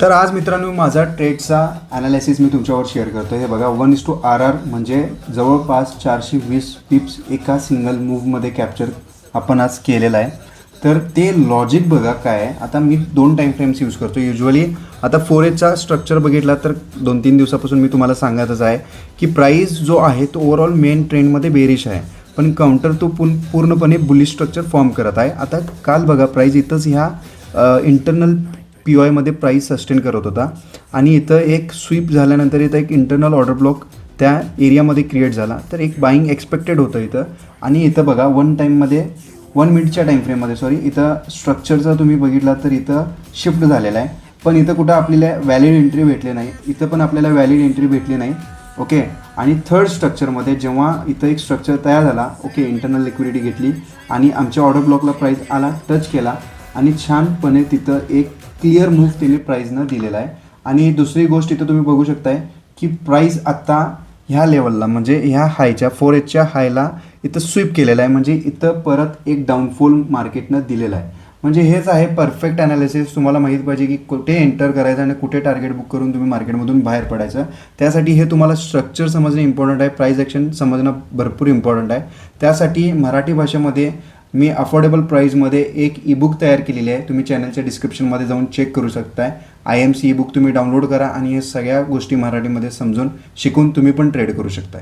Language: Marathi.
तर आज मित्रांनो माझा ट्रेडचा ॲनालिसिस मी तुमच्यावर शेअर करतो. हे बघा 1:RR म्हणजे जवळपास 420 पिप्स एका सिंगल मूव्हमध्ये कॅप्चर आपण आज केलेला आहे. तर ते लॉजिक बघा काय आहे. आता मी 2 टाईम फ्रेम्स यूज करतो युजली. आता 4Hचा स्ट्रक्चर बघितला तर 2-3 दिवसापासून मी तुम्हाला सांगतच आहे की प्राईस जो आहे तो ओव्हरऑल मेन ट्रेंडमध्ये बेरिश आहे, पण काउंटर तो पूर्णपणे बुलिश स्ट्रक्चर फॉर्म करत आहे. आता काल बघा प्राईस इथंच ह्या इंटरनल POIमध्ये प्राईस सस्टेन करत होता आणि इथं एक स्वीप झाल्यानंतर इथं एक इंटरनल ऑर्डर ब्लॉक त्या एरियामध्ये क्रिएट झाला. तर एक बाईंग एक्सपेक्टेड होतं इथं. आणि इथं बघा 1 मिनिटच्या टाईम फ्रेममध्ये इथं स्ट्रक्चरचा तुम्ही बघितला तर इथं शिफ्ट झालेला आहे, पण इथं कुठं आपल्याला व्हॅलिड एंट्री भेटली नाही. इथं पण आपल्याला व्हॅलिड एंट्री भेटली नाही. ओके. आणि थर्ड स्ट्रक्चरमध्ये जेव्हा इथं एक स्ट्रक्चर तयार झाला, ओके, इंटरनल लिक्विडिटी घेतली आणि आमच्या ऑर्डर ब्लॉकला प्राईस आला, टच केला आणि छानपणे तिथं एक क्लिअर मूव्ह त्यांनी प्राईजनं दिलेला आहे. आणि दुसरी गोष्ट इथं तुम्ही बघू शकताय की प्राईस आत्ता ह्या लेवलला म्हणजे ह्या हायच्या 4Hच्या हायला इथं स्वीप केलेला आहे. म्हणजे इथं परत एक डाऊनफॉल मार्केटनं दिलेला आहे. म्हणजे हेच आहे परफेक्ट ॲनालिसिस. तुम्हाला माहीत पाहिजे की कुठे एंटर करायचं आणि कुठे टार्गेट बुक करून तुम्ही मार्केटमधून बाहेर पडायचं. त्यासाठी हे तुम्हाला स्ट्रक्चर समजणं इम्पॉर्टंट आहे, प्राईस ॲक्शन समजणं भरपूर इम्पॉर्टंट आहे. त्यासाठी मराठी भाषेमध्ये मी अफोर्डेबल प्राईजमध्ये एक ईबुक तयार केलेली आहे. तुम्ही चॅनलच्या डिस्क्रिप्शनमध्ये जाऊन चेक करू शकताय. IMC ईबुक तुम्ही डाउनलोड करा आणि हे सगळ्या गोष्टी मराठीमध्ये समजून शिकून तुम्ही पण ट्रेड करू शकताय.